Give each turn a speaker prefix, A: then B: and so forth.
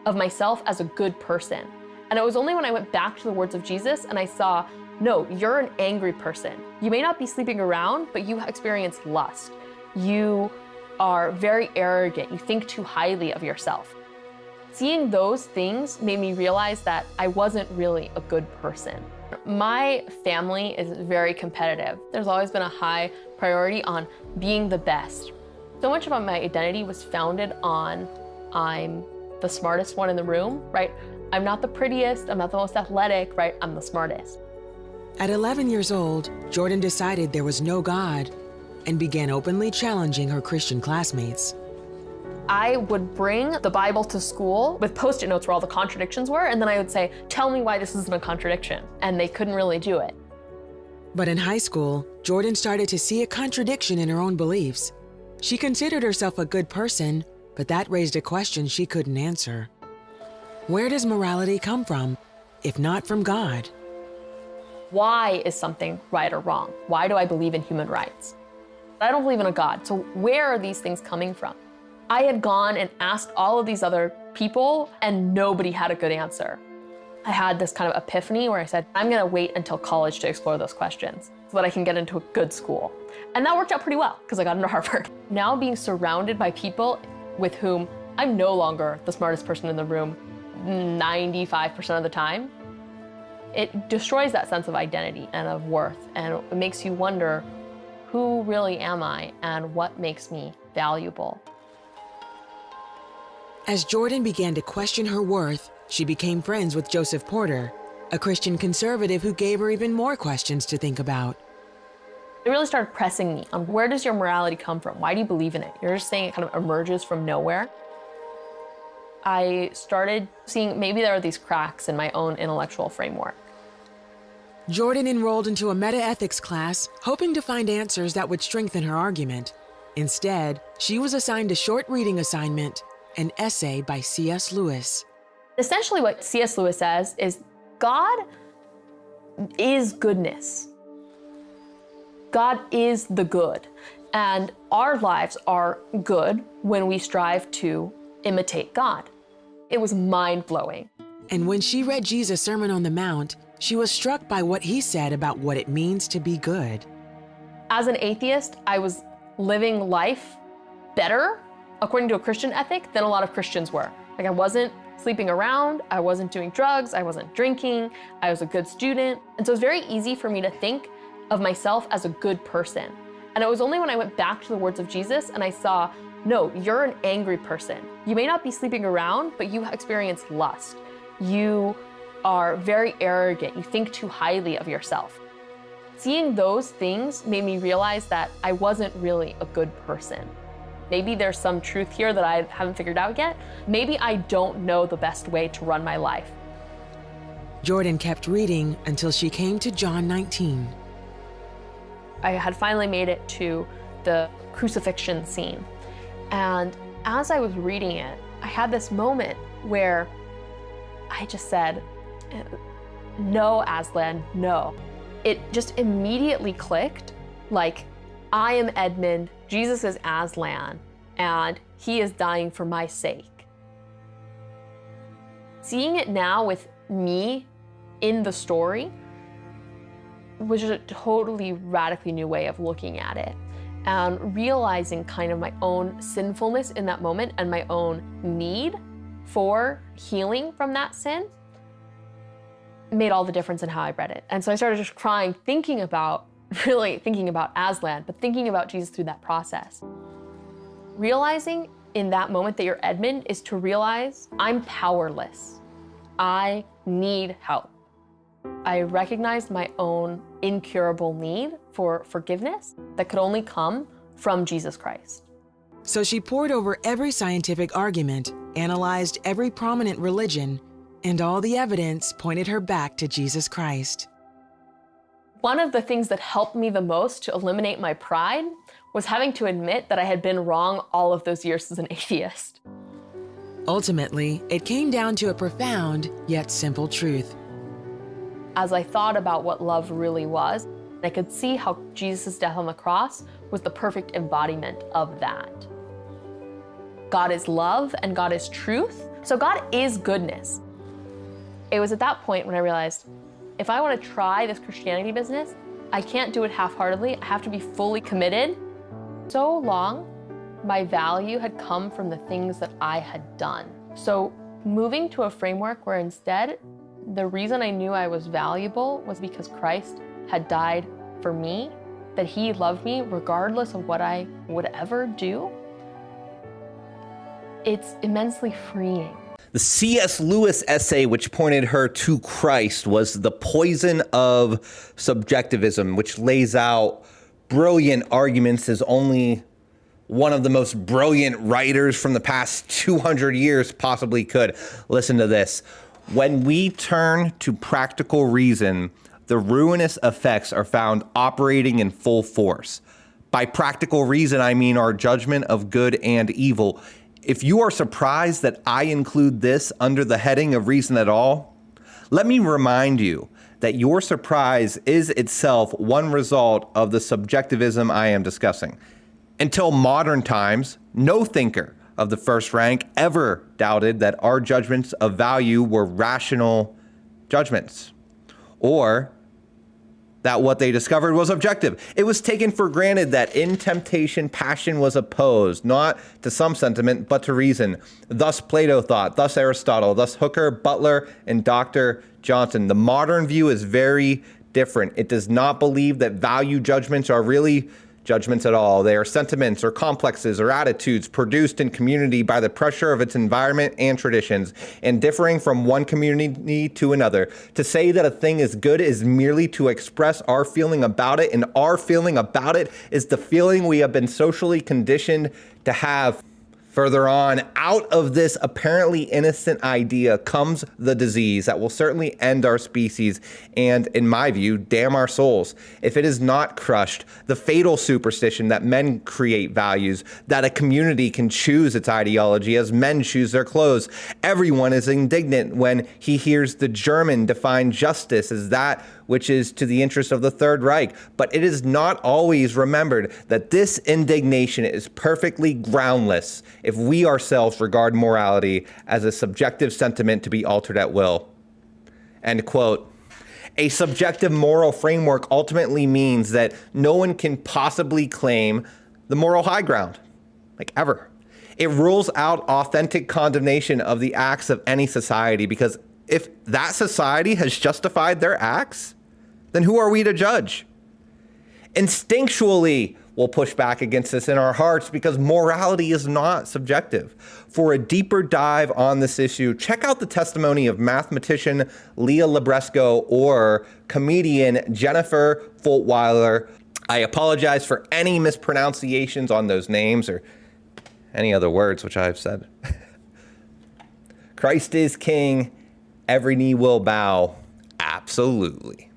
A: of myself as a good person. And it was only when I went back to the words of Jesus and I saw, no, you're an angry person. You may not be sleeping around, but you experience lust. You are very arrogant. You think too highly of yourself. Seeing those things made me realize that I wasn't really a good person. My family is very competitive. There's always been a high priority on being the best. So much of my identity was founded on I'm the smartest one in the room, right? I'm not the prettiest, I'm not the most athletic, right? I'm the smartest.
B: At 11 years old, Jordan decided there was no God and began openly challenging her Christian classmates.
A: I would bring the Bible to school with Post-it notes where all the contradictions were, and then I would say, tell me why this isn't a contradiction. And they couldn't really do it.
B: But in high school, Jordan started to see a contradiction in her own beliefs. She considered herself a good person, but that raised a question she couldn't answer. Where does morality come from, if not from God?
A: Why is something right or wrong? Why do I believe in human rights? I don't believe in a God, so where are these things coming from? I had gone and asked all of these other people, and nobody had a good answer. I had this kind of epiphany where I said, I'm gonna wait until college to explore those questions so that I can get into a good school. And that worked out pretty well, because I got into Harvard. Now being surrounded by people with whom I'm no longer the smartest person in the room 95% of the time, it destroys that sense of identity and of worth, and it makes you wonder, who really am I and what makes me valuable?
B: As Jordan began to question her worth, she became friends with Joseph Porter, a Christian conservative who gave her even more questions to think about.
A: It really started pressing me on, where does your morality come from? Why do you believe in it? You're just saying it kind of emerges from nowhere. I started seeing maybe there are these cracks in my own intellectual framework.
B: Jordan enrolled into a meta-ethics class, hoping to find answers that would strengthen her argument. Instead, she was assigned a short reading assignment, an essay by C.S. Lewis.
A: Essentially what C.S. Lewis says is God is goodness. God is the good. And our lives are good when we strive to imitate God. It was mind-blowing.
B: And when she read Jesus' Sermon on the Mount, she was struck by what he said about what it means to be good.
A: As an atheist, I was living life better, according to a Christian ethic, than a lot of Christians were. Like, I wasn't sleeping around, I wasn't doing drugs, I wasn't drinking, I was a good student. And so it's very easy for me to think of myself as a good person. And it was only when I went back to the words of Jesus and I saw, no, you're an angry person. You may not be sleeping around, but you experience lust. You are very arrogant. You think too highly of yourself. Seeing those things made me realize that I wasn't really a good person. Maybe there's some truth here that I haven't figured out yet. Maybe I don't know the best way to run my life.
B: Jordan kept reading until she came to John 19.
A: I had finally made it to the crucifixion scene. And as I was reading it, I had this moment where I just said, no, Aslan, no. It just immediately clicked, like, I am Edmund, Jesus is Aslan, and he is dying for my sake. Seeing it now with me in the story was just a totally radically new way of looking at it, and realizing kind of my own sinfulness in that moment and my own need for healing from that sin made all the difference in how I read it. And so I started just crying, really thinking about Aslan, but thinking about Jesus through that process. Realizing in that moment that you're Edmund is to realize I'm powerless. I need help. I recognized my own incurable need for forgiveness that could only come from Jesus Christ.
B: So she pored over every scientific argument, analyzed every prominent religion, and all the evidence pointed her back to Jesus Christ.
A: One of the things that helped me the most to eliminate my pride was having to admit that I had been wrong all of those years as an atheist.
B: Ultimately, it came down to a profound yet simple truth.
A: As I thought about what love really was, I could see how Jesus' death on the cross was the perfect embodiment of that. God is love and God is truth, So God is goodness. It was at that point when I realized, if I want to try this Christianity business, I can't do it half-heartedly. I have to be fully committed. So long, my value had come from the things that I had done. So moving to a framework where instead, the reason I knew I was valuable was because Christ had died for me, that he loved me regardless of what I would ever do. It's immensely freeing.
C: The C.S. Lewis essay which pointed her to Christ was The Poison of Subjectivism, which lays out brilliant arguments as only one of the most brilliant writers from the past 200 years possibly could. Listen to this. When we turn to practical reason, the ruinous effects are found operating in full force. By practical reason, I mean our judgment of good and evil. If you are surprised that I include this under the heading of reason at all, let me remind you that your surprise is itself one result of the subjectivism I am discussing. Until modern times, no thinker of the first rank ever doubted that our judgments of value were rational judgments, or that what they discovered was objective. It was taken for granted that in temptation, passion was opposed, not to some sentiment, but to reason. Thus Plato thought, thus Aristotle, thus Hooker, Butler, and Dr. Johnson. The modern view is very different. It does not believe that value judgments are really judgments at all. They are sentiments or complexes or attitudes produced in community by the pressure of its environment and traditions, and differing from one community to another. To say that a thing is good is merely to express our feeling about it, and our feeling about it is the feeling we have been socially conditioned to have. Further on, out of this apparently innocent idea comes the disease that will certainly end our species and, in my view, damn our souls. If it is not crushed, the fatal superstition that men create values, that a community can choose its ideology as men choose their clothes. Everyone is indignant when he hears the German define justice as that which is to the interest of the Third Reich. But it is not always remembered that this indignation is perfectly groundless if we ourselves regard morality as a subjective sentiment to be altered at will. End quote. A subjective moral framework ultimately means that no one can possibly claim the moral high ground, like ever. It rules out authentic condemnation of the acts of any society, because if that society has justified their acts, then who are we to judge? Instinctually, we'll push back against this in our hearts because morality is not subjective. For a deeper dive on this issue, check out the testimony of mathematician Leah Libresco or comedian Jennifer Fultweiler. I apologize for any mispronunciations on those names or any other words which I've said. Christ is king. Every knee will bow. Absolutely.